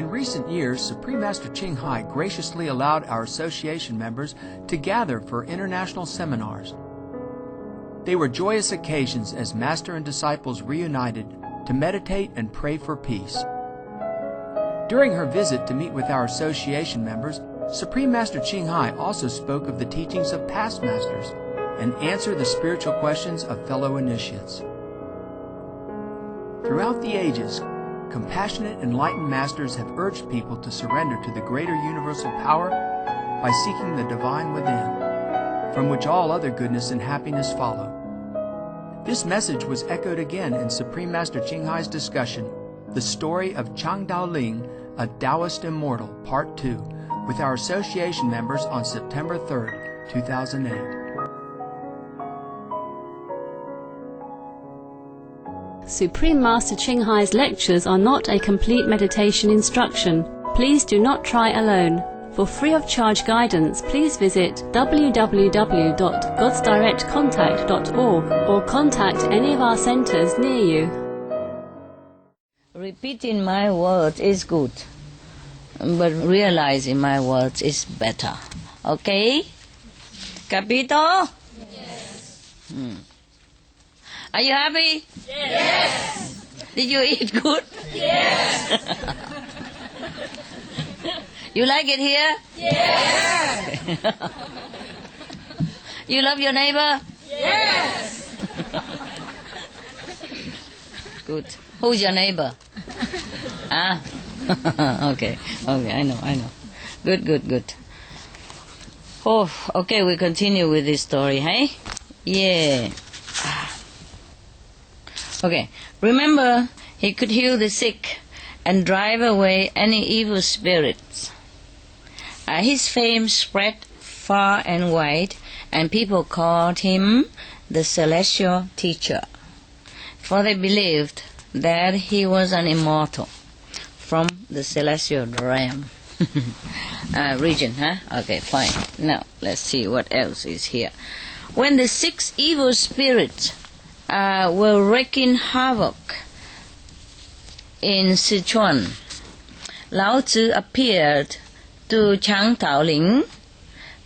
In recent years, Supreme Master Ching Hai graciously allowed our association members to gather for international seminars. They were joyous occasions as Master and disciples reunited to meditate and pray for peace. During her visit to meet with our association members, Supreme Master Ching Hai also spoke of the teachings of past masters and answered the spiritual questions of fellow initiates. Throughout the ages, compassionate, enlightened masters have urged people to surrender to the greater universal power by seeking the divine within, from which all other goodness and happiness follow. This message was echoed again in Supreme Master Ching Hai's discussion, The Story of Chang Tao Ling, a Taoist Immortal, Part 2, with our association members on September 3, 2008. Supreme Master Ching Hai's lectures are not a complete meditation instruction. Please do not try alone. For free of charge guidance, please visit www.godsdirectcontact.org or contact any of our centers near you. Repeating my words is good, but realizing my words is better. Okay? Capito? Yes. Are you happy? Yes. Did you eat good? Yes. You like it here? Yes. You love your neighbor? Yes. Good. Who's your neighbor? Ah? Okay, I know. Good. Oh, okay, we continue with this story, hey? Yeah. Okay, remember, he could heal the sick and drive away any evil spirits. His fame spread far and wide, and people called him the celestial teacher, for they believed that he was an immortal from the celestial realm. Region, huh? Okay, fine. Now, let's see what else is here. When the 6 evil spirits were wreaking havoc in Sichuan, Lao Tzu appeared to Chang Tao ling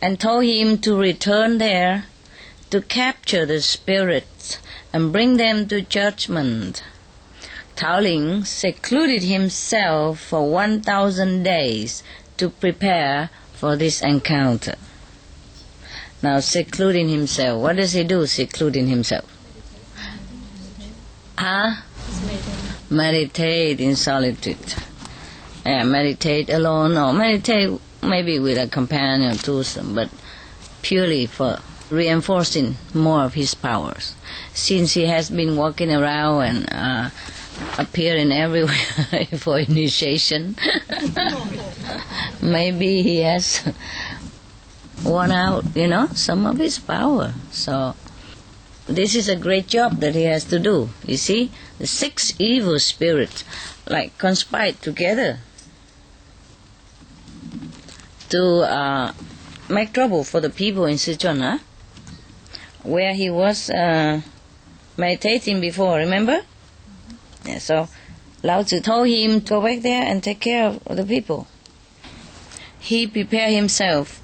and told him to return there to capture the spirits and bring them to judgment. Tao ling secluded himself for 1,000 days to prepare for this encounter. Now, secluding himself, what does he do, secluding himself? Meditate in solitude. Meditate alone or meditate maybe with a companion too, but purely for reinforcing more of his powers. Since he has been walking around and appearing everywhere for initiation, maybe he has worn out, some of his power. So this is a great job that he has to do. You see, the 6 evil spirits conspired together to make trouble for the people in Sichuan, where he was meditating before, remember? Yeah, so Lao Tzu told him to go back there and take care of the people. He prepared himself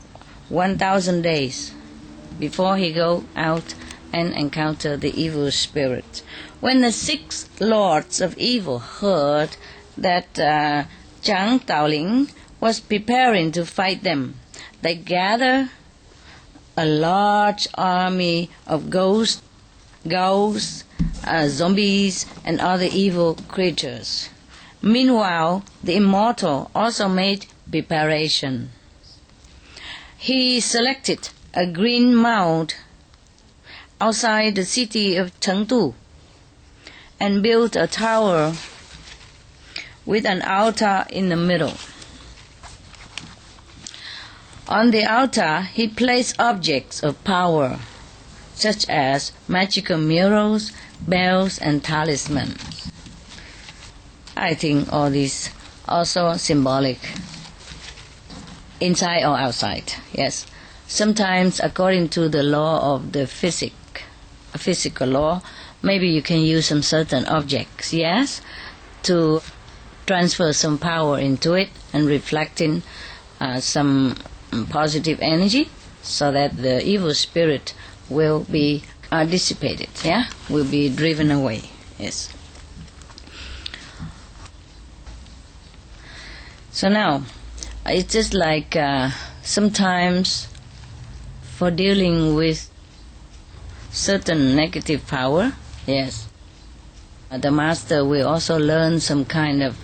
1,000 days before he go out and encounter the evil spirits. When the 6 lords of evil heard that Chang Tao ling was preparing to fight them, they gathered a large army of ghosts, zombies, and other evil creatures. Meanwhile, the Immortal also made preparation. He selected a green mound outside the city of Chengdu and built a tower with an altar in the middle. On the altar, he placed objects of power, such as magical mirrors, bells, and talismans. I think all these also symbolic, inside or outside, yes. Sometimes, according to the law of the physical law, maybe you can use some certain objects, yes, to transfer some power into it and reflecting some positive energy so that the evil spirit will be dissipated, will be driven away. Yes. So now, it's just like sometimes for dealing with certain negative power, yes, the master will also learn some kind of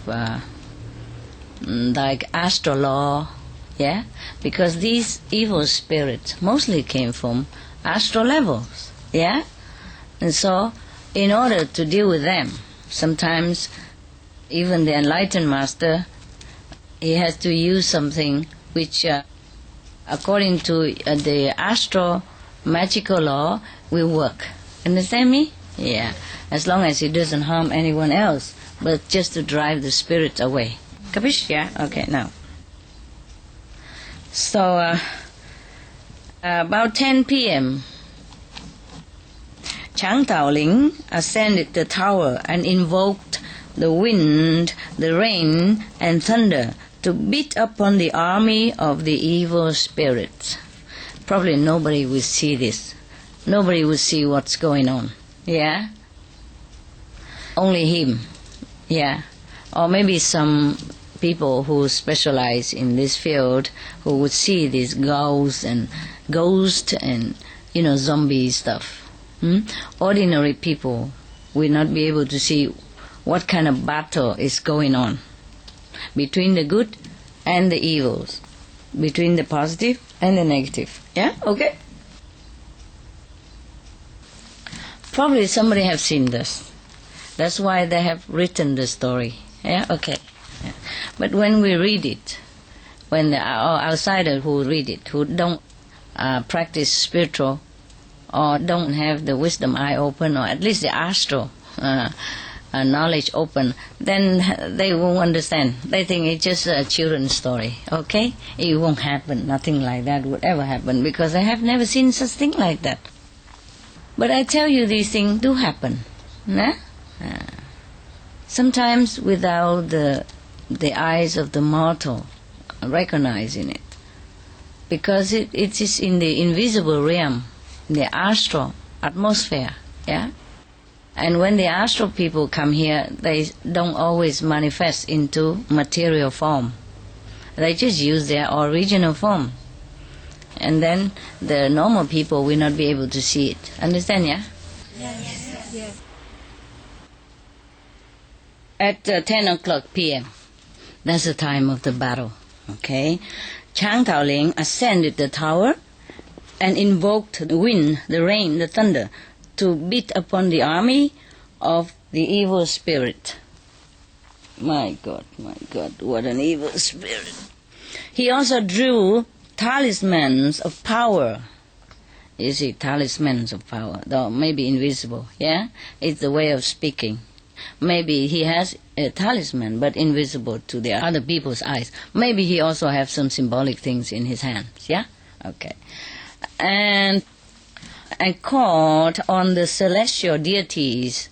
like astral law, because these evil spirits mostly came from astral levels, and so in order to deal with them, sometimes even the enlightened master, he has to use something which according to the astral magical law will work. Understand me? Yeah. As long as it doesn't harm anyone else, but just to drive the spirit away. Capish? Yeah? Okay, now. So, about 10 p.m., Chang Tao ling ascended the tower and invoked the wind, the rain, and thunder to beat upon the army of the evil spirits. Probably nobody will see this. Nobody will see what's going on. Yeah? Only him. Yeah. Or maybe some people who specialize in this field who would see these ghosts and zombie stuff. Ordinary people will not be able to see what kind of battle is going on between the good and the evils, between the positive and the negative. Yeah? Okay? Probably somebody have seen this. That's why they have written the story. Yeah? Okay. Yeah. But when we read it, when the outsider who read it, who don't practice spiritual or don't have the wisdom eye open, or at least the astral knowledge open, then they won't understand. They think it's just a children's story, okay? It won't happen. Nothing like that would ever happen because I have never seen such thing like that. But I tell you, these things do happen. Nah? Sometimes without the eyes of the mortal recognizing it. Because it is in the invisible realm, in the astral atmosphere, yeah? And when the astral people come here, they don't always manifest into material form. They just use their original form. And then the normal people will not be able to see it. Understand, yeah? Yes. At 10 o'clock p.m., that's the time of the battle, okay? Chang Tao ling ascended the tower and invoked the wind, the rain, the thunder to beat upon the army of the evil spirit. My God, what an evil spirit. He also drew talismans of power. You see, talismans of power, though maybe invisible, yeah? It's the way of speaking. Maybe he has a talisman, but invisible to the other people's eyes. Maybe he also has some symbolic things in his hands, yeah? Okay. And called on the celestial deities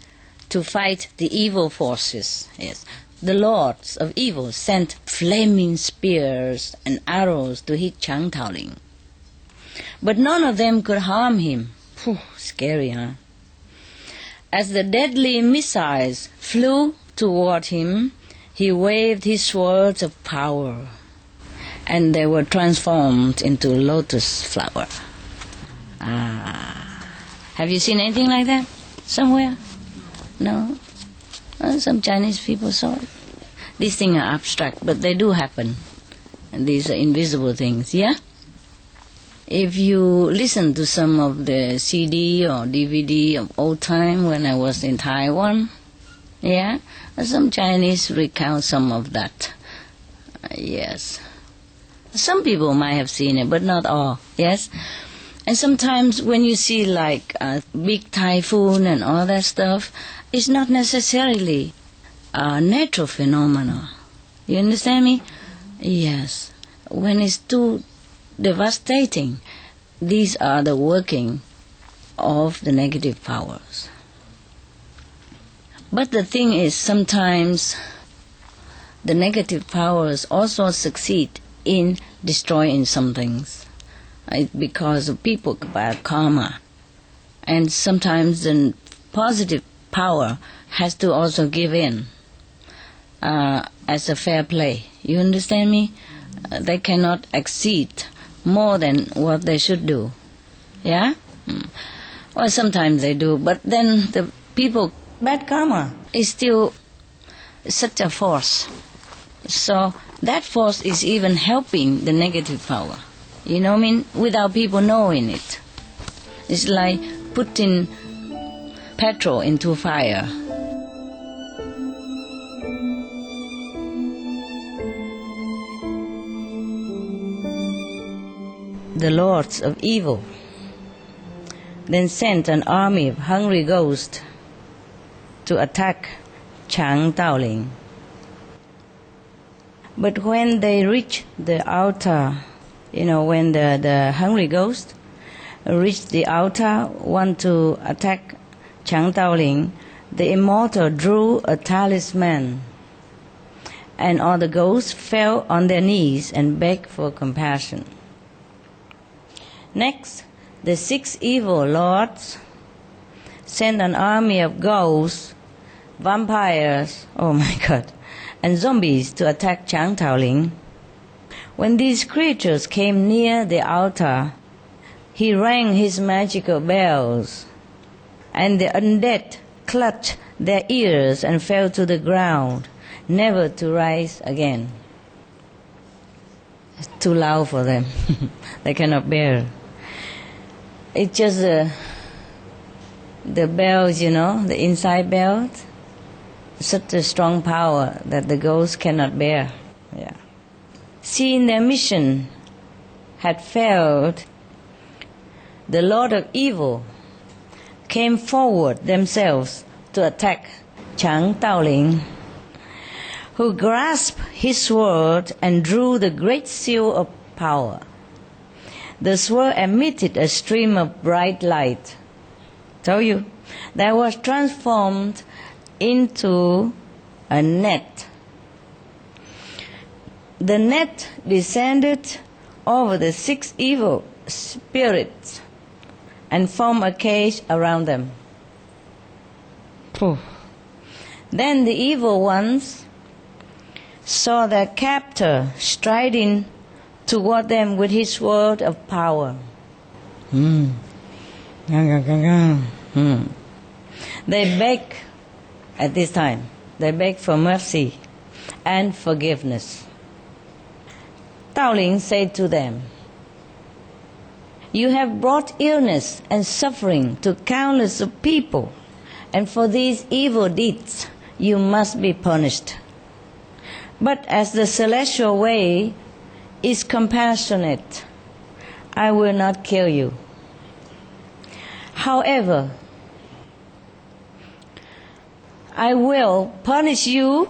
to fight the evil forces. Yes, the lords of evil sent flaming spears and arrows to hit Chang Tao ling. But none of them could harm him. Phew, scary, huh? As the deadly missiles flew toward him, he waved his swords of power, and they were transformed into lotus flower. Have you seen anything like that somewhere? No? Well, some Chinese people saw it. These things are abstract, but they do happen. And these are invisible things, yeah? If you listen to some of the CD or DVD of old time when I was in Taiwan, yeah, some Chinese recount some of that. Yes. Some people might have seen it, but not all, yes? And sometimes when you see like a big typhoon and all that stuff, it's not necessarily a natural phenomena. You understand me? Yes. When it's too devastating, these are the working of the negative powers. But the thing is, sometimes the negative powers also succeed in destroying some things. It's because of people bad karma. And sometimes the positive power has to also give in as a fair play. You understand me? They cannot exceed more than what they should do. Yeah? Well, sometimes they do, but then the people, bad karma is still such a force. So that force is even helping the negative power. You know what I mean? Without people knowing it. It's like putting petrol into fire. The lords of evil then sent an army of hungry ghosts to attack Chang Tao ling. But when they reached the altar, when the hungry ghost reached the altar, want to attack Chang Tao ling, the Immortal drew a talisman, and all the ghosts fell on their knees and begged for compassion. Next, the 6 evil lords sent an army of ghosts, vampires, and zombies to attack Chang Tao ling. When these creatures came near the altar, he rang his magical bells, and the undead clutched their ears and fell to the ground, never to rise again. It's too loud for them. They cannot bear. It's just the bells, the inside bells. Such a strong power that the ghosts cannot bear. Yeah. Seeing their mission had failed, the Lord of Evil came forward themselves to attack Chang Tao ling, who grasped his sword and drew the great seal of power. The sword emitted a stream of bright light. Told you, that was transformed into a net. The net descended over the 6 evil spirits and formed a cage around them. Then the evil ones saw their captor striding toward them with his sword of power. They begged at this time. They begged for mercy and forgiveness. Tao ling said to them, "You have brought illness and suffering to countless of people, and for these evil deeds you must be punished. But as the celestial way is compassionate, I will not kill you. However, I will punish you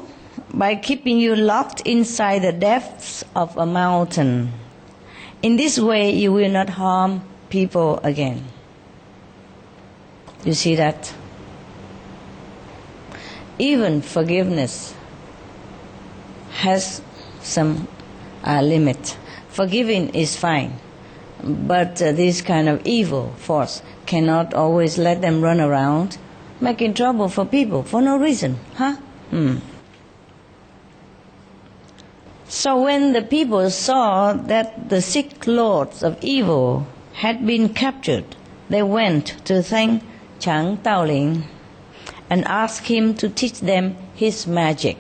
by keeping you locked inside the depths of a mountain. In this way you will not harm people again." You see that? Even forgiveness has some limit. Forgiving is fine, but this kind of evil force cannot always let them run around making trouble for people for no reason. So when the people saw that the 6 lords of evil had been captured, they went to thank Chang Tao ling and asked him to teach them his magic.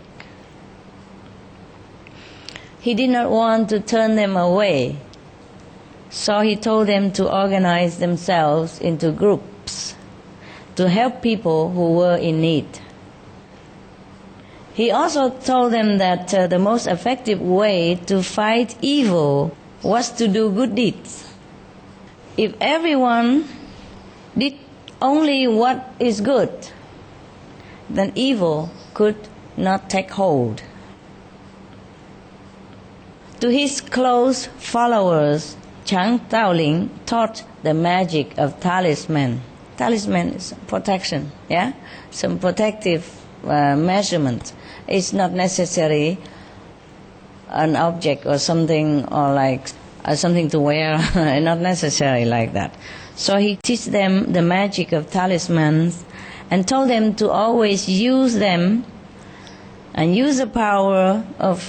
He did not want to turn them away, so he told them to organize themselves into groups to help people who were in need. He also told them that the most effective way to fight evil was to do good deeds. If everyone did only what is good, then evil could not take hold. To his close followers, Chang Tao ling taught the magic of talisman. Talisman is protection, some protective measurement. It's not necessary an object or something, or like something to wear, not necessarily like that. So he teach them the magic of talismans and told them to always use them and use the power of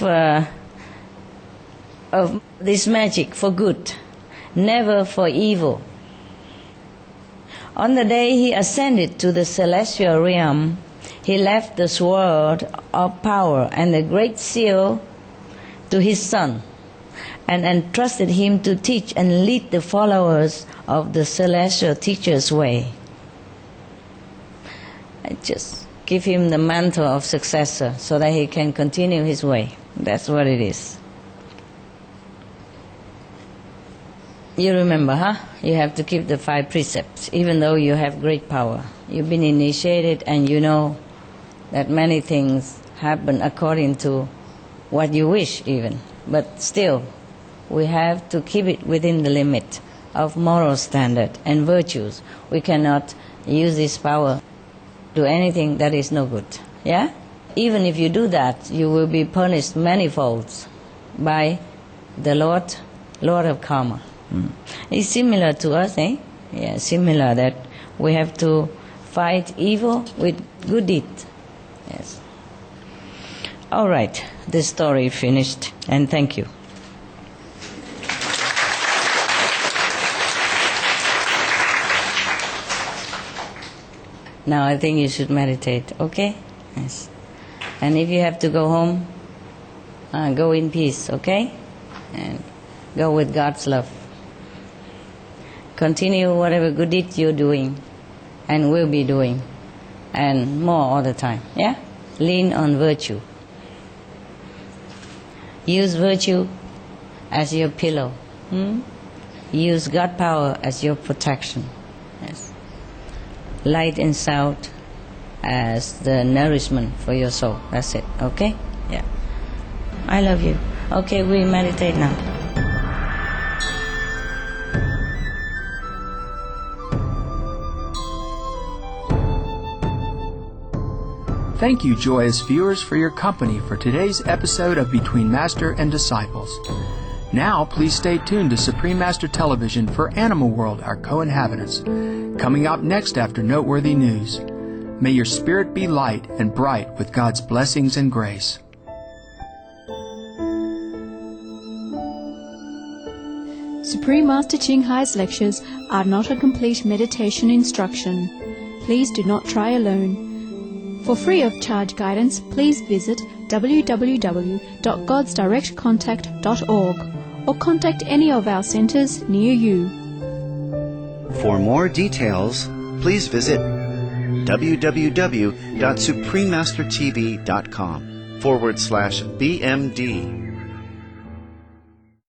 this magic for good, never for evil. On the day he ascended to the celestial realm, he left the sword of power and the great seal to his son, and entrusted him to teach and lead the followers of the celestial teacher's way. I just give him the mantle of successor so that he can continue his way. That's what it is. You remember, huh? You have to keep the 5 precepts, even though you have great power. You've been initiated and you know that many things happen according to what you wish even. But still, we have to keep it within the limit of moral standard and virtues. We cannot use this power to do anything that is no good. Yeah? Even if you do that, you will be punished manifolds by the Lord of Karma. It's similar to us, eh? Yeah, similar, that we have to fight evil with good deed. Yes. All right, this story finished, and thank you. Now I think you should meditate, okay? Yes. And if you have to go home, go in peace, okay? And go with God's love. Continue whatever good deed you're doing and will be doing, and more all the time, yeah? Lean on virtue. Use virtue as your pillow. Use God power as your protection. Yes. Light and sound as the nourishment for your soul. That's it, okay? Yeah. I love you. Okay, we meditate now. Thank you, joyous viewers, for your company for today's episode of Between Master and Disciples. Now, please stay tuned to Supreme Master Television for Animal World, our co-inhabitants. Coming up next after noteworthy news. May your spirit be light and bright with God's blessings and grace. Supreme Master Ching Hai's lectures are not a complete meditation instruction. Please do not try alone. For free of charge guidance, please visit www.godsdirectcontact.org or contact any of our centers near you. For more details, please visit www.suprememastertv.com/BMD.